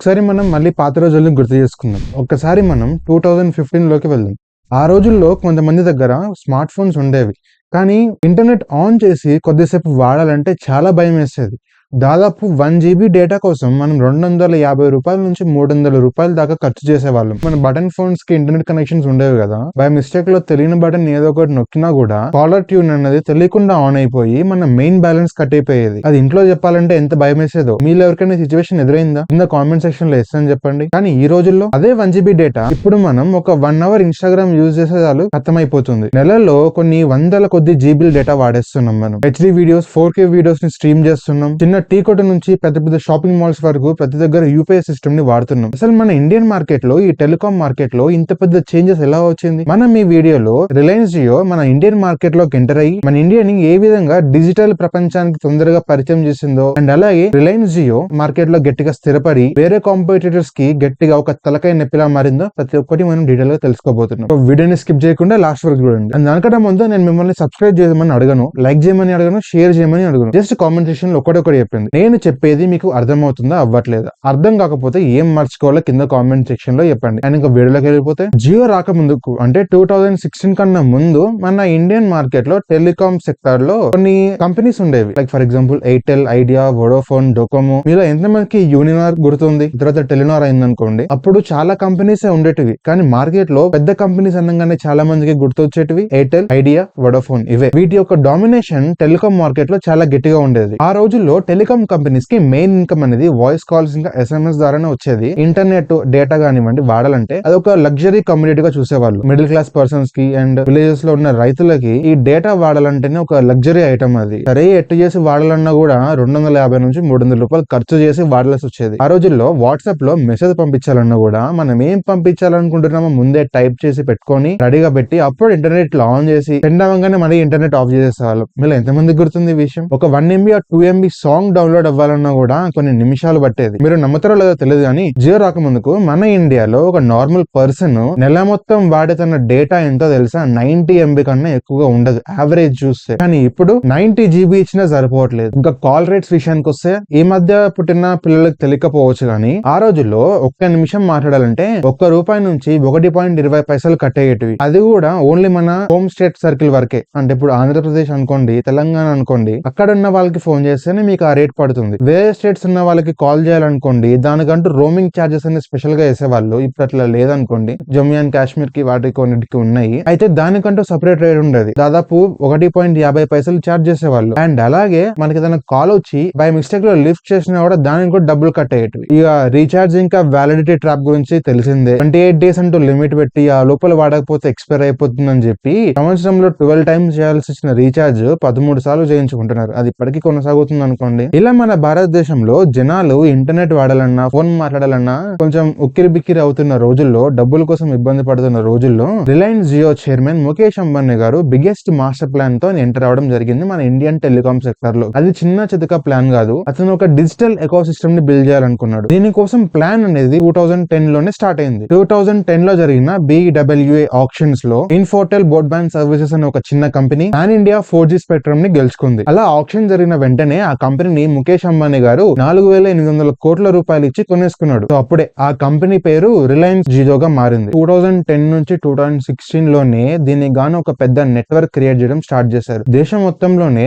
ఒకసారి మనం మళ్ళీ పాత రోజుల్ని గుర్తు చేసుకుందాం. ఒక్కసారి మనం 2015లోకి వెళ్దాం. ఆ రోజుల్లో కొంతమంది దగ్గర స్మార్ట్ ఫోన్స్ ఉండేవి. కానీ ఇంటర్నెట్ ఆన్ చేసి కొద్దిసేపు వాడాలంటే చాలా భయమేసేది. దాదాపు 1 జీబీ డేటా కోసం మనం రూ. 250 నుంచి రూ. 300 దాకా ఖర్చు చేసేవాళ్ళం. మన బటన్ ఫోన్స్ కి ఇంటర్నెట్ కనెక్షన్స్ ఉండేవి కదా. బై మిస్టేక్ లో తెలియని బటన్ ఏదో ఒకటి నొక్కినా కూడా కాలర్ ట్యూన్ అనేది తెలియకుండా ఆన్ అయిపోయి మన మెయిన్ బ్యాలెన్స్ కట్ అయిపోయేది. అది ఇంట్లో చెప్పాలంటే ఎంత భయమేసేదో. మీలో ఎవరికైనా సిచువేషన్ ఎదురైందా? కింద కామెంట్ సెక్షన్ లో ఎస్ అని చెప్పండి. కానీ ఈ రోజుల్లో అదే 1 జీబీ డేటా ఇప్పుడు మనం ఒక 1 అవర్ ఇన్స్టాగ్రామ్ యూజ్ చేసే చాలు ఖతమైపోతుంది. నెలలో కొన్ని వందల కొద్ది జీబీల డేటా వాడేస్తున్నాం. మనం హెచ్డి వీడియోస్ 4K వీడియోస్ ని స్ట్రీమ్ చేస్తున్నాం. చిన్న టీ కొట్టు నుంచి పెద్ద పెద్ద షాపింగ్ మాల్స్ వరకు ప్రతి దగ్గర యూపీఐ సిస్టమ్ ని వాడుతున్నాం. అసలు మన ఇండియన్ మార్కెట్ లో, ఈ టెలికాం మార్కెట్ లో ఇంత పెద్ద చేంజెస్ ఎలా వచ్చింది? మనం ఈ వీడియోలో రిలయన్స్ జియో మన ఇండియన్ మార్కెట్ లోకి ఎంటర్ అయ్యి మన ఇండియాని ఏ విధంగా డిజిటల్ ప్రపంచానికి తొందరగా పరిచయం చేసిందో, అండ్ అలాగే రిలయన్స్ జియో మార్కెట్ లో గట్టిగా స్థిరపడి వేరే కాంపిటీటర్స్ కి గట్టిగా ఒక తలకాయ నొప్పిలా మారిందో ప్రతి ఒక్కటి మనం డీటెయిల్ గా తెలుసుకోబోతున్నాం. వీడియోని స్కిప్ చేయకుండా లాస్ట్ వరకు చూడండి. అండ్ దానికంటే ముందు నేను మిమ్మల్ని సబ్స్క్రైబ్ చేయమని అడగను, లైక్ చేయమని అడగను, షేర్ చేయమని అడగను. జస్ట్ కామెంట్ సెక్షన్ లో ఒకటి చెప్పండి. నేను చెప్పేది మీకు అర్థమవుతుందా, అవ్వట్లేదా? అర్థం కాకపోతే ఏం మర్చుకోవాలో కింద కామెంట్ సెక్షన్ లో చెప్పండి. అండ్ ఇంకా వీడియోలోకి వెళ్ళిపోతే, జియో రాకముందుకు అంటే 2016 కన్నా ముందు మన ఇండియన్ మార్కెట్ లో టెలికాం సెక్టర్ లో కొన్ని కంపెనీస్ ఉండేవి. Like for example Airtel, idea, Vodafone, Docomo. మీలో ఎంతమందికి యూనినార్ గుర్తుంది? తర్వాత టెలినార్ అయిందనుకోండి. అప్పుడు చాలా కంపెనీస్ ఉండేటివి, కానీ మార్కెట్ లో పెద్ద కంపెనీస్ అనగానే చాలా మందికి గుర్తొచ్చేటివి ఎయిర్టెల్, ఐడియా, వోడాఫోన్. ఇవే వీటి యొక్క డామినేషన్ టెలికాం మార్కెట్ లో చాలా గట్టిగా ఉండేది. ఆ రోజుల్లో టెలికాం కంపెనీస్ కి మెయిన్ ఇన్కమ్ అనేది వాయిస్ కాల్స్ ఇంకా SMS ద్వారానే వచ్చేది. ఇంటర్నెట్ డేటా కానివ్వండి వాడాలంటే అది ఒక లగ్జరీ కమ్యూనిటీ గా చూసేవాళ్ళు. మిడిల్ క్లాస్ పర్సన్స్ కి అండ్ విలేజెస్ లో ఉన్న రైతులకి ఈ డేటా వాడాలంటేనే ఒక లగ్జరీ ఐటమ్. అది సరే ఎట్టు చేసి వాడాలన్నా కూడా రూ. 250 నుంచి రూ. 300 ఖర్చు చేసి వాడాల్సి వచ్చేది. ఆ రోజుల్లో వాట్సాప్ లో మెసేజ్ పంపించాలన్నా కూడా మనం ఏం పంపించాలనుకుంటున్నామో ముందే టైప్ చేసి పెట్టుకొని రెడీగా పెట్టి అప్పుడు ఇంటర్నెట్ లో ఆన్ చేసి సెండ్ అవ్వగానే మళ్ళీ ఇంటర్నెట్ ఆఫ్ చేసేవాళ్ళం. మీరు ఎంతమంది గుర్తుంది ఈ విషయం? ఒక 1 MB or 2 MB song download అవ్వాలన్నా కూడా కొన్ని నిమిషాలు పట్టేది. మీరు నమ్ముతారో లేదో తెలియదు కానీ జియో రాకముందుకు మన ఇండియాలో ఒక నార్మల్ పర్సన్ నెల మొత్తం వాడుతున్న డేటా ఎంతో తెలుసా? 90 MB కన్నా ఎక్కువగా ఉండదు యావరేజ్ చూస్తే. కానీ ఇప్పుడు 90 GB ఇచ్చినా సరిపోవట్లేదు. ఇంకా కాల్ రేట్స్ విషయానికి వస్తే ఈ మధ్య పుట్టిన పిల్లలకు తెలియకపోవచ్చు కానీ ఆ రోజుల్లో ఒక్క నిమిషం మాట్లాడాలంటే ₹1 నుంచి 1.20 కట్టేటివి. అది కూడా ఓన్లీ మన హోమ్ స్టేట్ సర్కిల్ వరకే. అంటే ఇప్పుడు ఆంధ్రప్రదేశ్ అనుకోండి, తెలంగాణ అనుకోండి, అక్కడ ఉన్న వాళ్ళకి ఫోన్ చేస్తేనే మీకు ఆ రేట్ పడుతుంది. వేరే స్టేట్స్ ఉన్న వాళ్ళకి కాల్ చేయాలనుకోండి, దానికంటూ రోమింగ్ ఛార్జెస్ అనేది స్పెషల్ గా వేసేవాళ్ళు. ఇప్పుడు అట్లా లేదనుకోండి. జమ్మూ అండ్ కాశ్మీర్ కి వాటికి కొన్నిటికి ఉన్నాయి. అయితే దానికంటూ సపరేట్ రేట్ ఉండేది. దాదాపు 1.50 ఛార్జ్ చేసేవాళ్ళు. అండ్ అలాగే మనకి ఏదైనా కాల్ వచ్చి బై మిస్టేక్ లో లిఫ్ట్ చేసినా కూడా దానికి కూడా డబ్బులు కట్ అయ్యేటివి. ఇక రీఛార్జ్ ఇంకా వ్యాలిడిటీ ట్రాప్ గురించి తెలిసిందే. 28 days అంటూ లిమిట్ పెట్టి ఆ లోపల వాడకపోతే ఎక్స్పైర్ అయిపోతుందని చెప్పి సంవత్సరంలో 12 times చేయాల్సి వచ్చిన రీఛార్జ్ 13 సార్లు చేయించుకుంటున్నారు. అది ఇప్పటికీ కొనసాగుతుంది అనుకోండి. ఇలా మన భారతదేశంలో జనాలు ఇంటర్నెట్ వాడాలన్నా, ఫోన్ మాట్లాడాలన్నా కొంచెం ఉక్కిరి బిక్కిరి అవుతున్న రోజుల్లో, డబ్బుల కోసం ఇబ్బంది పడుతున్న రోజుల్లో రిలయన్స్ జియో చైర్మన్ ముఖేష్ అంబానీ గారు బిగ్గెస్ట్ మాస్టర్ ప్లాన్ తో ఎంటర్ అవడం జరిగింది మన ఇండియన్ టెలికాం సెక్టర్ లో. అది చిన్న చితక ప్లాన్ కాదు. అతను ఒక డిజిటల్ ఎకో సిస్టమ్ ని బిల్డ్ చేయాలనుకున్నాడు. దీనికోసం ప్లాన్ అనేది 2010 లోనే స్టార్ట్ అయింది. 2010 లో జరిగిన BWA ఆప్షన్స్ లో ఇన్ఫోటెల్ బ్రాడ్బ్యాండ్ సర్వీసెస్ అనే ఒక చిన్న company pan India 4G spectrum ని గెలుచుకుంది. అలా ఆప్షన్ జరిగిన వెంటనే ఆ కంపెనీని ముఖేష్ అంబానీ గారు ₹4,800 కోట్ల ఇచ్చి కొనేసుకున్నాడు. సో అప్పుడే ఆ కంపెనీ పేరు రిలయన్స్ జియోగా మారింది. 2010 నుంచి 2016 లోనే దీనికి గాను ఒక పెద్ద నెట్వర్క్ క్రియేట్ చేయడం స్టార్ట్ చేశారు. దేశం మొత్తంలోనే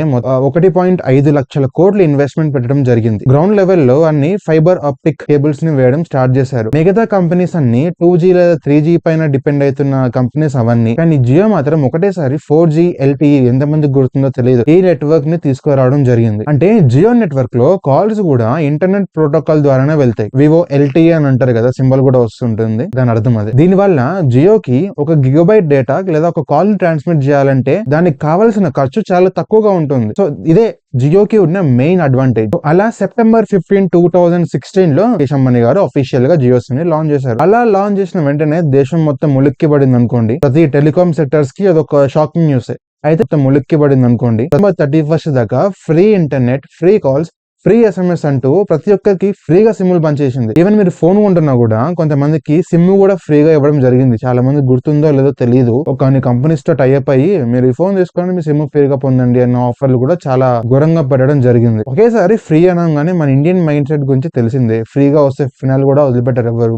1.5 లక్షల కోట్లు ఇన్వెస్ట్మెంట్ పెట్టడం జరిగింది. గ్రౌండ్ లెవెల్ లో అన్ని ఫైబర్ ఆప్టిక్ కేబుల్స్ ని వేయడం స్టార్ట్ చేశారు. మిగతా కంపెనీస్ అన్ని 2G లేదా 3G పైన డిపెండ్ అవుతున్న కంపెనీస్ అవన్నీ. కానీ జియో మాత్రం ఒకటేసారి 4G LTE ఎంతమందికి గుర్తుందో తెలియదు, ఈ నెట్వర్క్ ని తీసుకురావడం జరిగింది. అంటే జియో నెట్వర్క్ లో కాల్స్ కూడా ఇంటర్నెట్ ప్రోటోకాల్ ద్వారానే వెళ్తాయి. వివో LTE అని అంటారు కదా, సింబల్ కూడా వస్తుంటుంది, దాని అర్థం అది. దీని వల్ల జియోకి 1 GB డేటా లేదా ఒక కాల్ ట్రాన్స్మిట్ చేయాలంటే దానికి కావాల్సిన ఖర్చు చాలా తక్కువగా ఉంటుంది. సో ఇదే జియోకి ఉన్న మెయిన్ అడ్వాంటేజ్. అలా సెప్టెంబర్ 15, 2016 లో ముఖేష్ అంబానీ గారు అఫీషియల్ గా జియోస్ ని లాంచ్ చేశారు. అలా లాంచ్ చేసిన వెంటనే దేశం మొత్తం ఉలిక్కి పడింది అనుకోండి. ప్రతి టెలికాం సెక్టర్స్ కి అదొక షాకింగ్ న్యూస్. అయితే మొత్తం ఉలిక్కి పడింది అనుకోండి. September 31 దాకా free internet, free calls, free SMS అంటూ ప్రతి ఒక్కరికి ఫ్రీగా సిమ్లు పనిచేసింది. ఈవెన్ మీరు ఫోన్ కొంటున్నా కూడా కొంతమందికి సిమ్ కూడా ఫ్రీగా ఇవ్వడం జరిగింది. చాలా మంది గుర్తుందో లేదో తెలియదు. కొన్ని కంపెనీస్ తో టైఅప్ అయ్యి మీరు ఈ ఫోన్ తీసుకోండి మీ సిమ్ ఫ్రీగా పొందండి అన్న ఆఫర్లు కూడా చాలా ఘోరంగా పెట్టడం జరిగింది. ఒకేసారి ఫ్రీ అనగానే మన ఇండియన్ మైండ్ సెట్ గురించి తెలిసిందే. ఫ్రీగా వస్తే ఫినాల్ కూడా వదిలిపెట్టారు ఎవరు.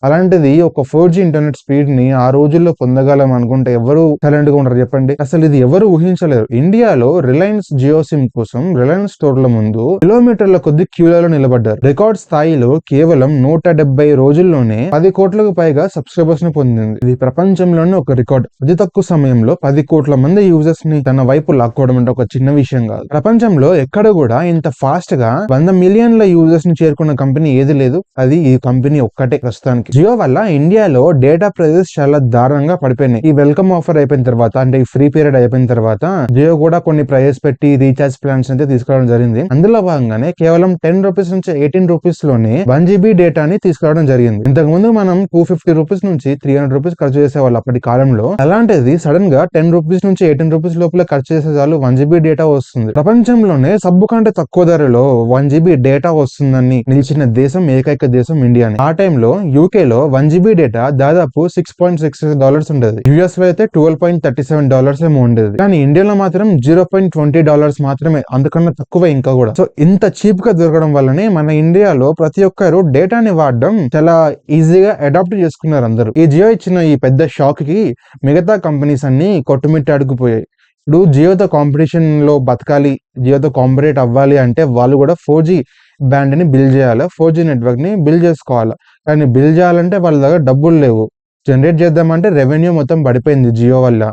అలాంటిది ఒక 4G ఇంటర్నెట్ స్పీడ్ ని ఆ రోజుల్లో పొందగలం అనుకుంటే ఎవరు సైలెంట్ గా ఉంటారు చెప్పండి. అసలు ఇది ఎవరు ఊహించలేరు. ఇండియాలో రిలయన్స్ జియో సిమ్ కోసం రిలయన్స్ స్టోర్ల ముందు కిలోమీటర్ల కొద్ది క్యూలలో నిలబడ్డారు. రికార్డ్ స్థాయిలో కేవలం 170 రోజుల్లోనే 10 కోట్లకు పైగా సబ్స్క్రైబర్స్ ని పొందింది. ఇది ప్రపంచంలోనే ఒక రికార్డ్. అతి తక్కువ సమయంలో 10 కోట్ల మంది యూజర్స్ ని తన వైపు లాక్కోవడం అంటే ఒక చిన్న విషయం కాదు. ప్రపంచంలో ఎక్కడ కూడా ఇంత ఫాస్ట్ గా 100 మిలియన్ల యూజర్స్ ని చేరుకున్న కంపెనీ ఏది లేదు. అది ఈ కంపెనీ ఒక్కటే ప్రస్తుతానికి. జియో వల్ల ఇండియాలో డేటా ప్రైజెస్ చాలా దారుణంగా పడిపోయినాయి. ఈ వెల్కమ్ ఆఫర్ అయిపోయిన తర్వాత అంటే ఈ ఫ్రీ పీరియడ్ అయిపోయిన తర్వాత జియో కూడా కొన్ని ప్రైజెస్ పెట్టి రీఛార్జ్ ప్లాన్స్ అయితే తీసుకురావడం జరిగింది. అందులో భాగంగానే కేవలం 10 రూపీస్ నుంచి 18 రూపీస్ లోనే 1 GB డేటాని తీసుకురావడం జరిగింది. ఇంతకు ముందు మనం 250 రూపీస్ నుంచి 300 రూపీస్ ఖర్చు చేసేవాళ్ళు అప్పటి కాలంలో. అలాంటిది సడన్ గా 10 రూపీస్ నుంచి 18 రూపీస్ లోపల ఖర్చు చేసే చాలు 1 GB డేటా వస్తుంది. ప్రపంచంలోనే సబ్బు కంటే తక్కువ ధరలో 1 GB డేటా వస్తుందని నిలిచిన దేశం ఏకైక దేశం ఇండియానే. ఆ టైంలో యూకే లో 1 GB డేటా దాదాపు $6.66 ఉండేది. యుఎస్ లో అయితే $12.37 ఏమో ఉండేది. కానీ ఇండియాలో మాత్రం $0.20 మాత్రమే, అందుకన్నా తక్కువ ఇంకా కూడా. సో ఇంత చీప్ గా దొరకడం వల్లనే మన ఇండియాలో ప్రతి ఒక్కరు డేటాని వాడడం చాలా ఈజీగా అడాప్ట్ చేసుకున్నారు అందరూ. ఈ జియో ఇచ్చిన ఈ పెద్ద షాక్ కి మిగతా కంపెనీస్ అన్ని కొట్టుమిట్టాడుకుపోయాయి. ఇప్పుడు జియోతో కాంపిటీషన్ లో బతకాలి, జియోతో కాంపిటేట్ అవ్వాలి అంటే వాళ్ళు కూడా 4G బ్యాండ్ ని బిల్డ్ చేయాలి, 4G నెట్వర్క్ ని బిల్డ్ చేసుకోవాలి. కానీ బిల్డ్ చేయాలంటే వాళ్ళ దగ్గర డబ్బులు లేవు. జనరేట్ చేద్దామంటే రెవెన్యూ మొత్తం పడిపోయింది జియో వల్ల.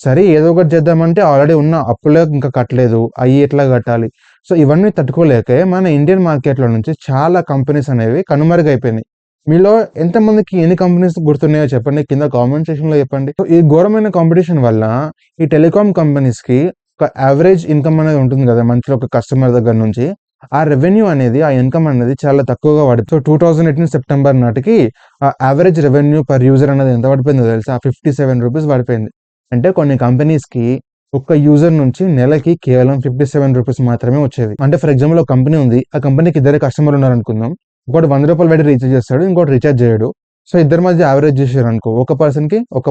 సరే ఏదో ఒకటి చేద్దామంటే ఆల్రెడీ ఉన్న అప్పులే ఇంకా కట్టలేదు, అవి ఎట్లా కట్టాలి. సో ఇవన్నీ తట్టుకోలేకే మన ఇండియన్ మార్కెట్ లో నుంచి చాలా కంపెనీస్ అనేవి కనుమరుగైపోయినాయి. మీలో ఎంతమందికి ఎన్ని కంపెనీస్ గుర్తున్నాయో చెప్పండి, కింద కామెంట్ సెక్షన్ లో చెప్పండి. సో ఈ ఘోరమైన కాంపిటీషన్ వల్ల ఈ టెలికాం కంపెనీస్ కి ఒక యావరేజ్ ఇన్కమ్ అనేది ఉంటుంది కదా మంత్లీ ఒక కస్టమర్ దగ్గర నుంచి. ఆ రెవెన్యూ అనేది, ఆ ఇన్కమ్ అనేది చాలా తక్కువగా పడింది. సో 2018 సెప్టెంబర్ నాటికి ఆ యావరేజ్ రెవెన్యూ పర్ యూజర్ అనేది ఎంత పడిపోయిందో తెలుసా? 57 రూపీస్ పడిపోయింది. అంటే కొన్ని కంపెనీస్ కి ఒక్క యూజర్ నుంచి నెలకి కేవలం 57 రూపీస్ మాత్రమే వచ్చేది. అంటే ఫర్ ఎగ్జాంపుల్ ఒక కంపెనీ ఉంది, ఆ కంపెనీకి ఇద్దరు కస్టమర్ ఉన్నారు అనుకుందాం. ఒకటి 100 రూపాయలు పెట్టి రీఛార్జ్ చేస్తాడు, ఇంకోటి రీఛార్జ్ చేయడు. సో ఇద్దరి మధ్య యావరేజ్ చేశారు అనుకో, ఒక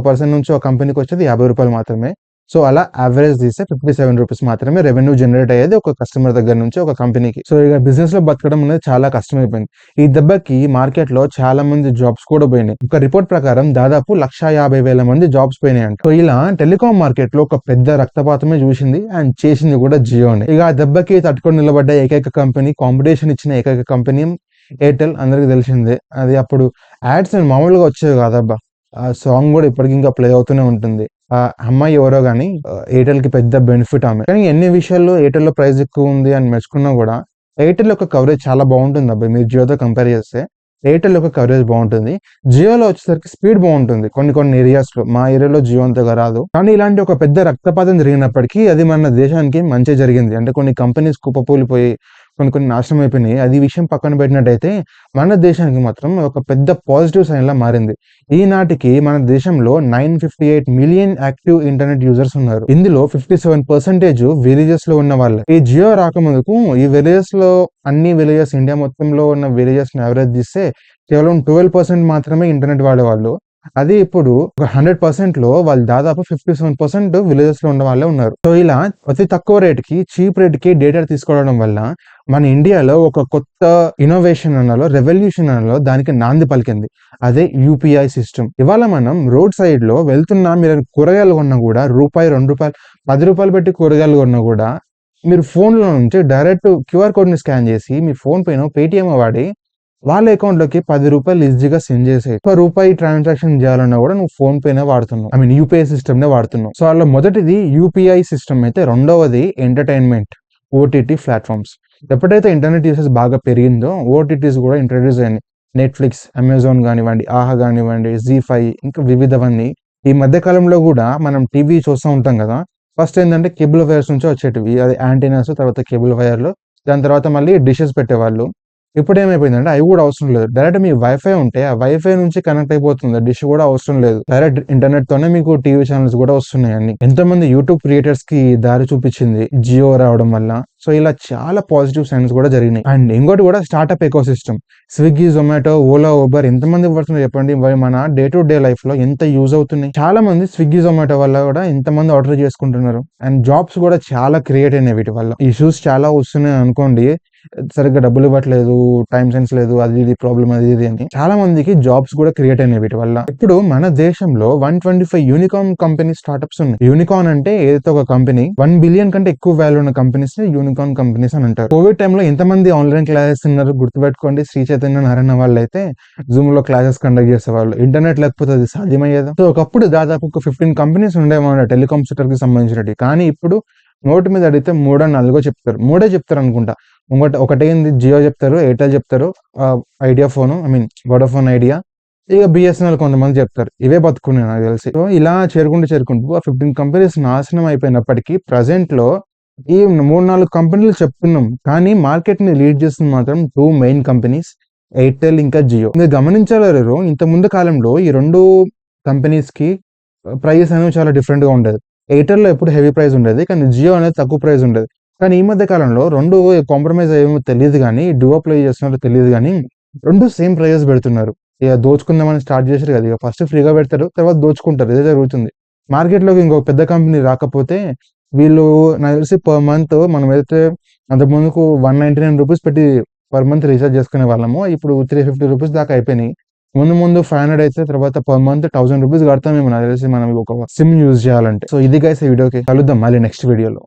పర్సన్ నుంచి ఒక కంపెనీకి వచ్చేది 50 రూపాయలు మాత్రమే. సో అలా యావరేజ్ తీస్తే 57 రూపీస్ మాత్రమే రెవెన్యూ జనరేట్ అయ్యేది ఒక కస్టమర్ దగ్గర నుంచి ఒక కంపెనీకి. సో ఇక బిజినెస్ లో బతకడం అనేది చాలా కష్టమైపోయింది. ఈ దెబ్బకి మార్కెట్ లో చాలా మంది జాబ్స్ కూడా పోయినాయి. ఒక రిపోర్ట్ ప్రకారం దాదాపు 150,000 మంది జాబ్స్ పోయినాయి అంట. సో ఇలా టెలికాం మార్కెట్ లో ఒక పెద్ద రక్తపాతమే చూసింది అండ్ చేసింది కూడా జియోని. ఇక ఆ దెబ్బకి తట్టుకొని నిలబడ్డ ఏకైక కంపెనీ, కాంపిటీషన్ ఇచ్చిన ఏకైక కంపెనీ ఎయిర్టెల్. అందరికి తెలిసిందే. అది అప్పుడు యాడ్స్ మామూలుగా వచ్చేవి కాదబ్బా, ఆ సాంగ్ కూడా ఇప్పటికి ఇంకా ప్లే అవుతూనే ఉంటుంది. ఆ అమ్మాయి ఎవరో గానీ ఎయిర్టెల్ కి పెద్ద బెనిఫిట్ ఆమె. కానీ ఎన్ని విషయాల్లో ఎయిర్టెల్ లో ప్రైస్ ఎక్కువ ఉంది అని మెచ్చుకున్నా కూడా ఎయిర్టెల్ యొక్క కవరేజ్ చాలా బాగుంటుంది అబ్బాయి. మీరు జియోతో కంపేర్ చేస్తే ఎయిర్టెల్ యొక్క కవరేజ్ బాగుంటుంది. జియోలో వచ్చేసరికి స్పీడ్ బాగుంటుంది కొన్ని ఏరియాస్ లో. మా ఏరియాలో జియో అంతగా రాదు. కానీ ఇలాంటి ఒక పెద్ద రక్తపాతం జరిగినప్పటికీ అది మన దేశానికి మంచి జరిగింది. అంటే కొన్ని కంపెనీస్ కుప్పకూలిపోయి కొన్ని నాశనం అయిపోయినాయి. అది విషయం పక్కన పెట్టినట్టయితే మన దేశానికి మాత్రం ఒక పెద్ద పాజిటివ్ సైన్ లా మారింది. ఈనాటికి మన దేశంలో 958 మిలియన్ యాక్టివ్ ఇంటర్నెట్ యూజర్స్ ఉన్నారు. ఇందులో 57% విలేజెస్ లో ఉన్న వాళ్ళే. ఈ జియో రాకముందుకు ఈ విలేజెస్ లో అన్ని విలేజెస్, ఇండియా మొత్తంలో ఉన్న విలేజెస్ ని యావరేజ్ తీస్తే కేవలం 12% మాత్రమే ఇంటర్నెట్ వాడేవాళ్ళు. అది ఇప్పుడు ఒక 100% లో వాళ్ళు దాదాపు 57% విలేజెస్ లో ఉన్న వాళ్ళే ఉన్నారు. సో ఇలా అతి తక్కువ రేట్ కి, చీప్ రేట్ కి డేటా తీసుకోవడం వల్ల మన ఇండియాలో ఒక కొత్త ఇన్నోవేషన్ అనాలో, రెవల్యూషన్ అనాలో దానికి నాంది పలికింది. అదే యూపీఐ సిస్టమ్. ఇవాళ మనం రోడ్ సైడ్ లో వెళ్తున్నా, మీరు కూరగాయలు కొన్నా కూడా రూపాయి, 2 రూపాయలు, 10 రూపాయలు పెట్టి కూరగాయలు కొన్నా కూడా మీరు ఫోన్ లో నుంచి డైరెక్ట్ క్యూఆర్ కోడ్ ని స్కాన్ చేసి మీ ఫోన్ పైన పేటిఎం వాడి వాళ్ళ అకౌంట్ లోకి 10 రూపాయలు ఈజీగా సెండ్ చేసే. రూపాయి ట్రాన్సాక్షన్ చేయాలన్నా కూడా నువ్వు ఫోన్ పేనే వాడుతున్నావు, ఐ మీన్ యూపీఐ సిస్టమ్ నే వాడుతున్నావు. సో అలా మొదటిది యూపీఐ సిస్టమ్ అయితే, రెండవది ఎంటర్టైన్మెంట్, ఓటీటీ ప్లాట్ఫామ్స్. ఎప్పుడైతే ఇంటర్నెట్ యూసెస్ బాగా పెరిగిందో ఓటీటీస్ కూడా ఇంట్రడ్యూస్ అయ్యాయి. నెట్ఫ్లిక్స్, అమెజాన్ కానివ్వండి, ఆహా కానివ్వండి, జీ5, ఇంకా వివిధవన్నీ. ఈ మధ్య కాలంలో కూడా మనం టీవీ చూస్తూ ఉంటాం కదా. ఫస్ట్ ఏంటంటే కేబుల్ వైర్స్ నుంచి వచ్చేటివి, అది యాంటీనాస్, తర్వాత కేబుల్ వైర్లు, దాని తర్వాత మళ్ళీ డిషెస్ పెట్టేవాళ్ళు. ఇప్పుడు ఏమైపోయిందంటే అవి కూడా అవసరం లేదు. డైరెక్ట్ మీ వైఫై ఉంటే ఆ వైఫై నుంచి కనెక్ట్ అయిపోతుంది. డిష్ కూడా అవసరం లేదు. డైరెక్ట్ ఇంటర్నెట్ తోనే మీకు టీవీ ఛానల్స్ కూడా వస్తున్నాయి అన్ని. ఎంతోమంది యూట్యూబ్ క్రియేటర్స్ కి దారి చూపించింది జియో రావడం వల్ల. సో ఇలా చాలా పాజిటివ్ సైన్స్ కూడా జరిగినాయి. అండ్ ఇంకోటి కూడా startup eco system. Swiggy, Zomato, Ola, Uber ఎంతమంది పడుతున్నారు చెప్పండి. మన డే టు డే లైఫ్ లో ఎంత యూజ్ అవుతున్నాయి. చాలా మంది స్విగ్గీ, జొమాటో వల్ల కూడా ఎంతమంది ఆర్డర్ చేసుకుంటున్నారు. అండ్ జాబ్స్ కూడా చాలా క్రియేట్ అయినాయి వీటి వల్ల. ఇష్యూస్ చాలా వస్తున్నాయి అనుకోండి, సరిగ్గా డబ్బులు ఇవ్వట్లేదు, టైం సెన్స్ లేదు, అది ఇది ప్రాబ్లమ్ అది ఇది అని చాలా మందికి జాబ్స్ కూడా క్రియేట్ అయినాయి వీటి వల్ల. ఇప్పుడు మన దేశంలో 125 యూనికార్న్ కంపెనీ స్టార్ట్అప్స్ ఉన్నాయి. యూనికార్న్ అంటే ఏదైతే ఒక కంపెనీ 1 బిలియన్ కంటే ఎక్కువ వాల్యూ ఉన్న కంపెనీస్ యూనికార్న్ కంపెనీస్ అని అంటారు. కోవిడ్ టైంలో ఎంతమంది ఆన్లైన్ క్లాసెస్ ఉన్నారు గుర్తుపెట్టుకోండి. శ్రీ చైతన్య నారాయణ వాళ్ళు అయితే జూమ్ లో క్లాసెస్ కండక్ట్ చేసేవాళ్ళు. ఇంటర్నెట్ లేకపోతే అది సాధ్యమయ్యేదా? సో ఒకప్పుడు దాదాపు ఒక 15 కంపెనీస్ ఉండేవన్నమాట టెలికాం సెక్టర్ కి సంబంధించినవి. కానీ ఇప్పుడు నోటి మీద అడిగితే 3-4 చెప్తారు. 3 చెప్తారు అనుకుంటా. ఒకటేంది జియో చెప్తారు, ఎయిర్టెల్ చెప్తారు, ఐడియా ఫోన్, వోడాఫోన్ ఐడియా, ఇక బిఎస్ఎన్ఎల్ కొంతమంది చెప్తారు. ఇవే బతుకున్నాయి నాకు తెలిసి. సో ఇలా చేరుకుంటూ ఆ 15 కంపెనీస్ నాశనం అయిపోయినప్పటికీ ప్రజెంట్ లో ఈ 3-4 కంపెనీలు చెప్తున్నాం. కానీ మార్కెట్ ని లీడ్ చేస్తుంది మాత్రం 2 మెయిన్ కంపెనీస్, ఎయిర్టెల్ ఇంకా జియో. మీరు గమనించలేరు, ఇంత ముందు కాలంలో ఈ 2 కంపెనీస్ కి ప్రైస్ అనేది చాలా డిఫరెంట్ గా ఉండేది. ఎయిర్టెల్ లో ఎప్పుడు హెవీ ప్రైస్ ఉండేది, కానీ జియో అనేది తక్కువ ప్రైస్ ఉండేది. కానీ ఈ మధ్య కాలంలో 2 కాంప్రమైజ్ అయ్యేమో తెలియదు కానీ, డూఅప్లై చేస్తున్నారో తెలియదు కానీ 2 సేమ్ ప్రైజెస్ పెడుతున్నారు. ఇక దోచుకుందామని స్టార్ట్ చేశారు కదా, ఇక ఫస్ట్ ఫ్రీగా పెడతారు, తర్వాత దోచుకుంటారు. ఇదే జరుగుతుంది. మార్కెట్ లోకి ఇంకొక పెద్ద కంపెనీ రాకపోతే వీళ్ళు నాకు తెలిసి పర్ మంత్ మనం అయితే అంతకు ముందుకు 199 రూపీస్ పెట్టి పర్ మంత్ రీఛార్జ్ చేసుకునే వాళ్ళము. ఇప్పుడు 350 రూపీస్ దాకా అయిపోయినాయి. ముందు 500 అయితే తర్వాత పర్ మంత్ 1000 రూపీస్ కడతామేమో నాకు తెలిసి మనం ఒక సిమ్ యూజ్ చేయాలంటే. సో ఇది గైస్ ఈ వీడియోకి. కలుద్దాం మళ్ళీ నెక్స్ట్ వీడియోలో.